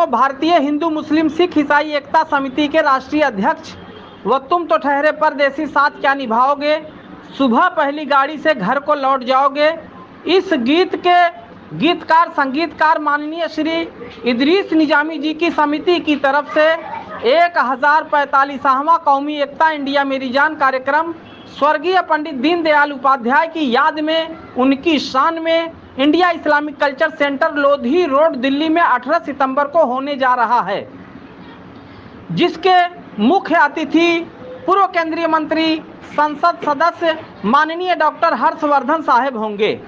भारतीय हिंदू मुस्लिम सिख ईसाई एकता समिति के राष्ट्रीय अध्यक्ष व तुम तो ठहरे परदेसी साथ क्या निभाओगे, सुबह पहली गाड़ी से घर को लौट जाओगे। इस गीत के गीतकार संगीतकार माननीय श्री इदरीस निजामी जी की समिति की तरफ से 1045वां कौमी एकता इंडिया मेरी जान कार्यक्रम स्वर्गीय पंडित दीनदयाल उपाध्याय की याद में, उनकी शान में India Islamic culture centre Lodhi road Delhi में 18 सितंबर को होने जा रहा है, जिसके मुख्य अतिथि पूर्व केंद्रीय मंत्री संसद सदस्य माननीय डॉक्टर हर्षवर्धन साहब होंगे।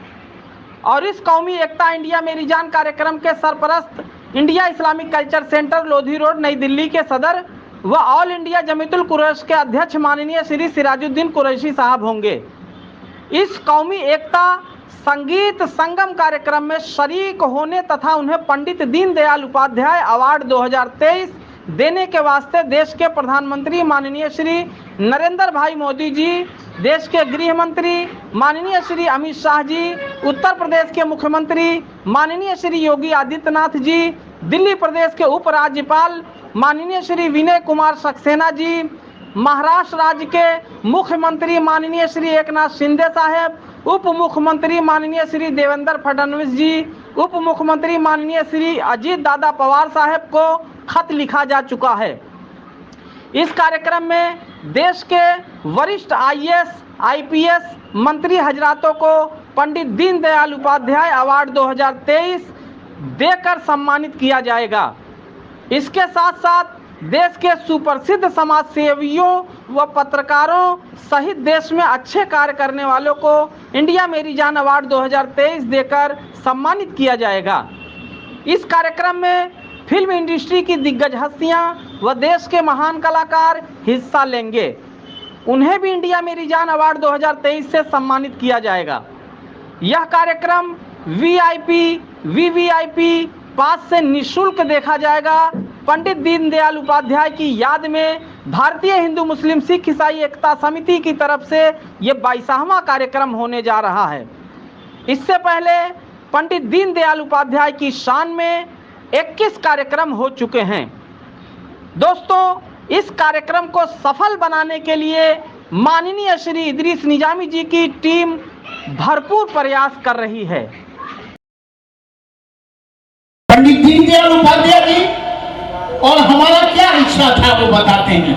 और इस कौमी एकता इंडिया मेरी जान कार्यक्रम के सरपरस्त India Islamic culture centre Lodhi road Nai Delhi के सदर व ऑल इंडिया जमीयतुल कुरैश के अध्यक्ष माननीय श्री सिराजुद्दीन कुरैशी साहब होंगे। इस कौमी एकता संगीत संगम कार्यक्रम में शरीक होने तथा उन्हें पंडित दीनदयाल उपाध्याय अवार्ड 2023 देने के वास्ते देश के प्रधानमंत्री माननीय श्री नरेंद्र भाई मोदी जी, देश के गृह मंत्री माननीय श्री अमित शाह जी, उत्तर प्रदेश के मुख्यमंत्री माननीय श्री योगी आदित्यनाथ जी, दिल्ली प्रदेश के उपराज्यपाल माननीय श्री विनय कुमार सक्सेना जी, महाराष्ट्र राज्य के मुख्यमंत्री माननीय श्री एकनाथ शिंदे साहब, उप मुख्यमंत्री माननीय श्री देवेंद्र फडणवीस जी, उप मुख्यमंत्री माननीय श्री अजीत दादा पवार साहब को खत लिखा जा चुका है। इस कार्यक्रम में देश के वरिष्ठ आईएएस आईपीएस मंत्री हजरातों को पंडित दीनदयाल उपाध्याय अवार्ड 2023 देकर सम्मानित किया जाएगा। इसके साथ साथ देश के सुप्रसिद्ध समाज सेवियों व पत्रकारों सहित देश में अच्छे कार्य करने वालों को इंडिया मेरी जान अवार्ड 2023 देकर सम्मानित किया जाएगा। इस कार्यक्रम में फिल्म इंडस्ट्री की दिग्गज हस्तियां व देश के महान कलाकार हिस्सा लेंगे। उन्हें भी इंडिया मेरी जान अवार्ड 2023 से सम्मानित किया जाएगा। यह कार्यक्रम वीआईपी वीवीआईपी पास से निःशुल्क देखा जाएगा। पंडित दीनदयाल उपाध्याय की याद में भारतीय हिंदू मुस्लिम सिख ईसाई एकता समिति की तरफ से ये 22वां कार्यक्रम होने जा रहा है। इससे पहले पंडित दीनदयाल उपाध्याय की शान में 21 कार्यक्रम हो चुके हैं। दोस्तों, इस कार्यक्रम को सफल बनाने के लिए माननीय श्री इदरीस निजामी जी की टीम भरपूर प्रयास कर रही है। पंडित दीनदयाल उपाध्याय जी और हमारा क्या रिश्ता था वो बताते हैं।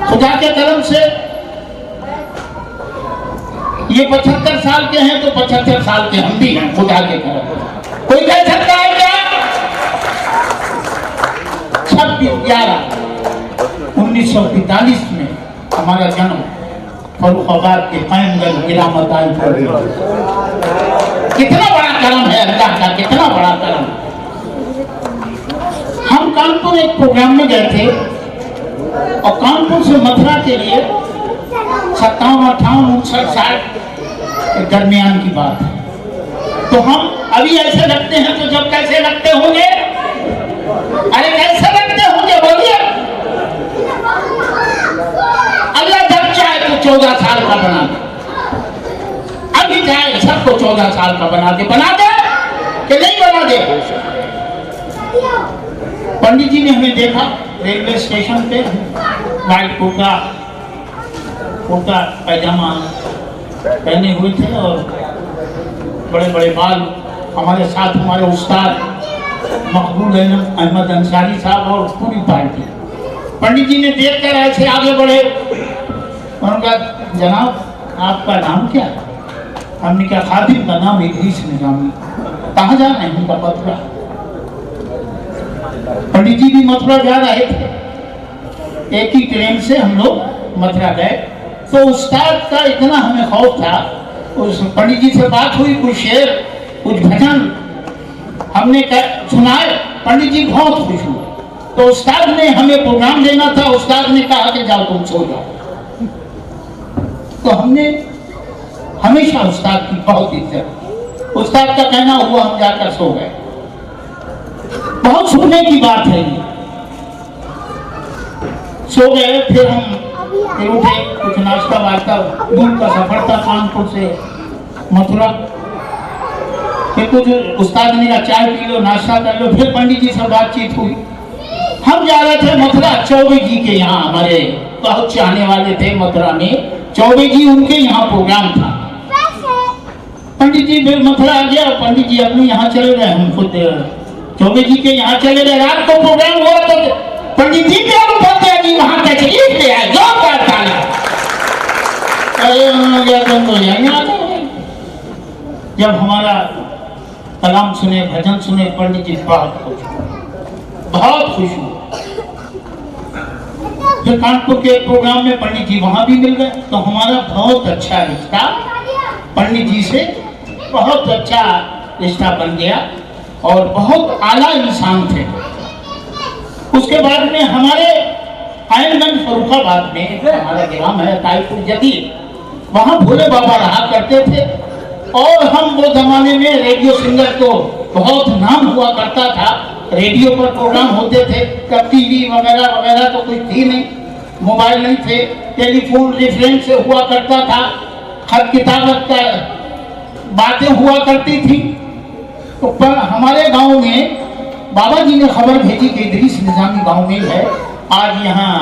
खुदा के करम से ये 75 साल के हैं तो 75 साल के हम भी हैं, खुदा के करम। कोई कह सकता है क्या? 26/11/1945 में हमारा जन्म फर्रुखाबाद के कायमगंज जिला मताई पर। कितना बड़ा करम है अल्लाह का, कितना बड़ा करम। हम कानपुर एक प्रोग्राम में गए थे और कानपुर से मथुरा के लिए 57, 58, 59, 60 दरमियान की बात है। तो हम अभी ऐसे लगते हैं तो जब कैसे लगते होंगे? अरे कैसे लगते होंगे बोलिए? अल्लाह जब चाहे तो 14 साल का बना दे। अभी चाहे सबको 14 साल का बना दे कि नहीं बना दे। पंडित जी ने हमें देखा रेलवे स्टेशन पे, व्हाइट कुर्ता पैजामा पहने हुए थे और बड़े बड़े बाल। हमारे साथ हमारे उस्ताद मकबूल अहमद अंसारी साहब और पूरी पार्टी। पंडित जी ने देखकर ऐसे आगे बढ़े। उनका जनाब आपका नाम क्या है? हमने क्या? खादिम का नाम इदरीस निजामी। कहाँ जाना है? उनका मथुरा। पंडित जी भी मथुरा जा रहे थे। एक ही ट्रेन से हम लोग मथुरा गए। तो उस्ताद का इतना हमें खौफ था। उस पंडित जी से बात हुई, कुछ शेर कुछ भजन हमने सुनाए। पंडित जी बहुत खुश हुए। तो उस्ताद ने हमें प्रोग्राम देना था। उस्ताद ने कहा कि जाओ तुम सो जाओ। तो हमने हमेशा उस्ताद की बहुत इज्जत। उस्ताद का कहना हुआ, हम जाकर सो गए। बहुत सोने की बात है ये। सो गए। फिर उठे, कुछ नाश्ता वास्ता, दूर का सफर था कानपुर से मथुरा। फिर कुछ उस्ताद ने कहा चाय पी लो, नाश्ता कर लो। फिर पंडित जी से बातचीत हुई। हम जा रहे थे मथुरा, चौबे जी के यहाँ, हमारे बहुत चाहने वाले थे मथुरा में, चौबे जी उनके यहाँ प्रोग्राम था। पंडित जी फिर मथुरा आ गया, पंडित जी अपने यहाँ चले गए, हम खुद चौबे जी के यहाँ चले गए। रात को प्रोग्राम हुआ तो पंडित जी के उपाध्याय जी वहां तशरीफ ले आए, जोरदार ताली। जब हमारा कलाम सुने, भजन सुने, पंडित जी बहुत खुश हुए। फिर कानपुर के प्रोग्राम में पंडित जी वहां भी मिल गए, तो हमारा बहुत अच्छा रिश्ता पंडित जी से, बहुत अच्छा रिश्ता बन गया और बहुत आला इंसान थे। उसके बाद में हमारे आयनगंज फरुखाबाद में एक हमारा ग्राम है ताईपुर जदीद, वहां भोले बाबा रहा करते थे। और हम वो जमाने में रेडियो सिंगर को बहुत नाम हुआ करता था, रेडियो पर प्रोग्राम होते थे, तब टीवी वगैरह वगैरह तो कुछ थी नहीं, मोबाइल नहीं थे, टेलीफोन रेफरेंस से हुआ करता था, खत किताबत का बातें हुआ करती थी। तो पर हमारे गांव में बाबा जी ने खबर भेजी कि इदरीस निजामी गांव में है, आज यहाँ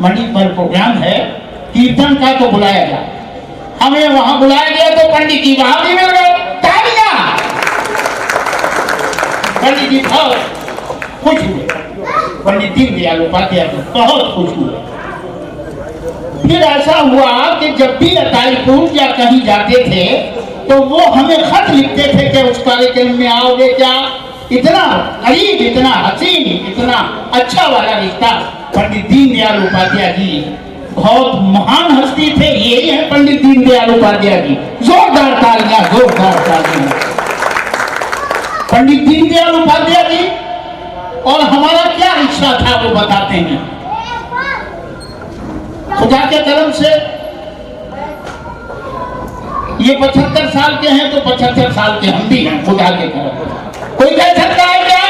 मंडी पर प्रोग्राम है कीर्तन का, तो बुलाया गया। हमें वहां बुलाया गया तो पंडित जी वहां भी मिल गए, तालियां। पंडित जी बहुत खुश हुए, पंडित दीनदयाल उपाध्याय बहुत खुश हुए। फिर ऐसा हुआ कि जब भी अताईपुर या कहीं जाते थे तो वो हमें खत लिखते थे कि उस कार्यक्रम में आओगे क्या। इतना करीब, इतना हसीन, इतना अच्छा वाला रिश्ता। पंडित दीनदयाल उपाध्याय जी बहुत महान हस्ती थे, यही है पंडित दीनदयाल उपाध्याय जी। जोरदार तालियां, जोरदार तालियां। पंडित दीनदयाल उपाध्याय जी और हमारा क्या रिश्ता था वो बताते हैं। खुदा के करम से ये 75 साल के हैं तो 75 साल के हम भी हैं, खुदा के करम। कोई कह सकता है क्या?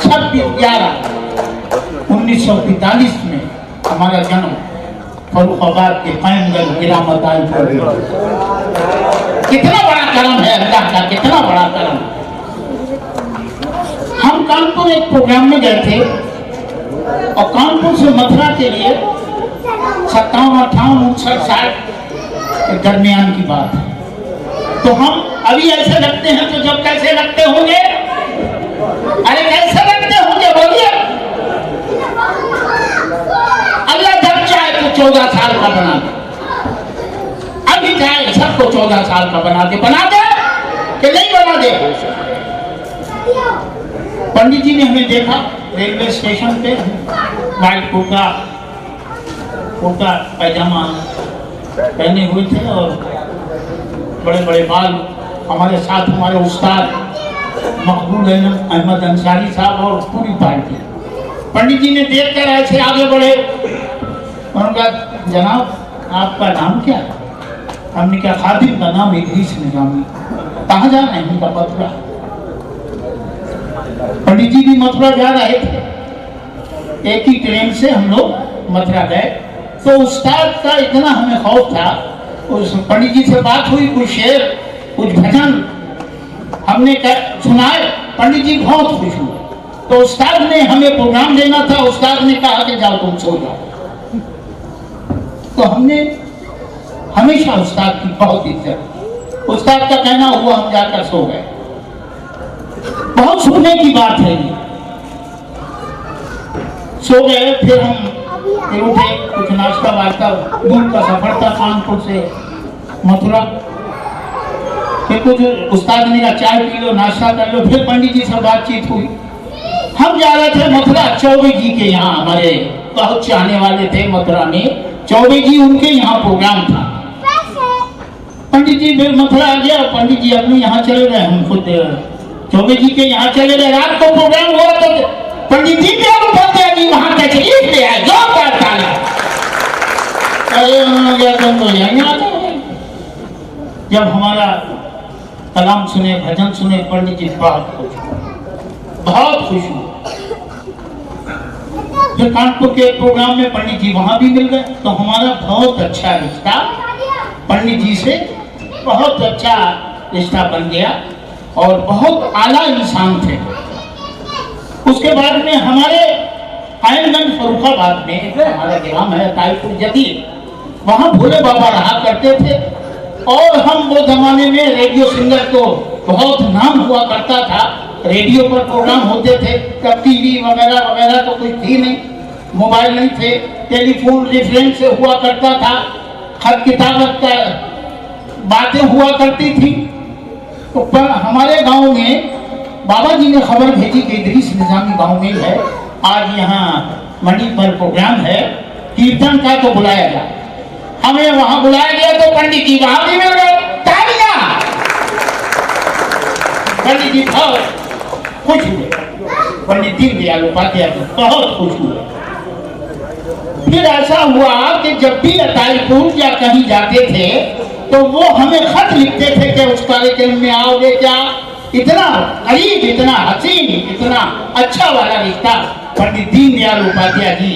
26/11/1945 में हमारा जन्म फरुखाबाद के कायमगंज गिरामत आई पर। कितना बड़ा करम है अल्लाह का, कितना बड़ा करम। हम कानपुर एक प्रोग्राम में गए थे और कानपुर से मथुरा के लिए 57, 58, 59, 60 दरमियान की बात है। तो हम अभी ऐसे लगते हैं तो जब कैसे लगते होंगे? अरे कैसे लगते होंगे बोलिए? अल्लाह जब चाहे तो 14 साल का बना दे, अभी चाहे सबको 14 साल का बना दे कि नहीं बना दे। पंडित जी ने हमें देखा रेलवे स्टेशन पे, व्हाइट कुर्ता पैजामा पहने हुए थे और बड़े बड़े बाल। हमारे साथ हमारे उस्ताद मकबूल अहमद अंसारी साहब और पूरी पार्टी। पंडित जी ने देख कर ऐसे आगे बढ़े, उनका जनाब आपका नाम क्या है? हमने कहा खादिम का नाम इदरीस निजामी। कहाँ जाना है? उनका मथुरा। पंडित जी भी मथुरा जा रहे थे, एक ही ट्रेन से हम लोग मथुरा गए। तो उस्ताद का इतना हमें खौफ था, उस पंडित जी से बात हुई, कुछ शेर कुछ भजन हमने सुनाए, पंडित जी बहुत खुश हुए। तो उस्ताद ने हमें प्रोग्राम देना था, उस्ताद ने कहा कि जाओ तुम सो जाओ। तो हमने हमेशा उस्ताद की बहुत इज्जत, उस्ताद का कहना हुआ हम जाकर सो गए। बहुत सुनने की बात है ये। सो गए, फिर उठे, कुछ नाश्ता वास्ता, दूर का सफर था कानपुर से मथुरा। फिर कुछ उस्ताद ने कहा चाय पी लो, नाश्ता कर लो। फिर पंडित जी से बातचीत हुई। हम जा रहे थे मथुरा, चौबे जी के यहाँ, हमारे बहुत चाहने वाले थे मथुरा में, चौबे जी उनके यहाँ प्रोग्राम था। पंडित जी फिर मथुरा आ गया, पंडित जी अपने यहाँ चले गए, हम खुद चौबे जी के यहाँ चले गए। रात को प्रोग्राम हुआ तो पंडित जी के उपाध्याय जी वहां तशरीफ ले आए, जोरदार ताली। जब हमारा कलाम सुने, भजन सुने, पंडित जी बहुत खुश हुए। फिर कानपुर के प्रोग्राम में पंडित जी वहां भी मिल गए, तो हमारा बहुत अच्छा रिश्ता पंडित जी से, बहुत अच्छा रिश्ता बन गया और बहुत आला इंसान थे। उसके बाद में हमारे आयनगंज फरुखाबाद में एक हमारा ग्राम है ताईपुर जदीद, वहाँ भोले बाबा रहा करते थे और हम वो जमाने में रेडियो सिंगर को बहुत नाम हुआ करता था, रेडियो पर प्रोग्राम होते थे, तब टीवी वगैरह वगैरह तो कुछ थी नहीं, मोबाइल नहीं थे, टेलीफोन रेफरेंस से हुआ करता था, खत किताबत का बातें हुआ करती थी। तो पर हमारे गांव में बाबा जी ने खबर भेजी कि इदरीस निजामी गांव में है, आज यहाँ मंडी पर प्रोग्राम है कीर्तन का, तो बुलाया गया। हमें वहां बुलाया गया तो पंडित जी वहां भी मिल गए, तालियां। पंडित जी बहुत खुश हुए, पंडित दीनदयाल उपाध्याय बहुत खुश हुए। फिर ऐसा हुआ कि जब भी अताईपुर या कहीं जाते थे तो वो हमें खत लिखते थे कि उस कार्यक्रम में आओगे क्या। इतना करीब, इतना हसीन, इतना अच्छा वाला रिश्ता। पंडित दीनदयाल उपाध्याय जी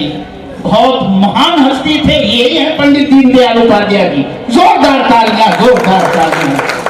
बहुत महान हस्ती थे, यही है पंडित दीनदयाल उपाध्याय जी। जोरदार तालियां, जोरदार तालियां।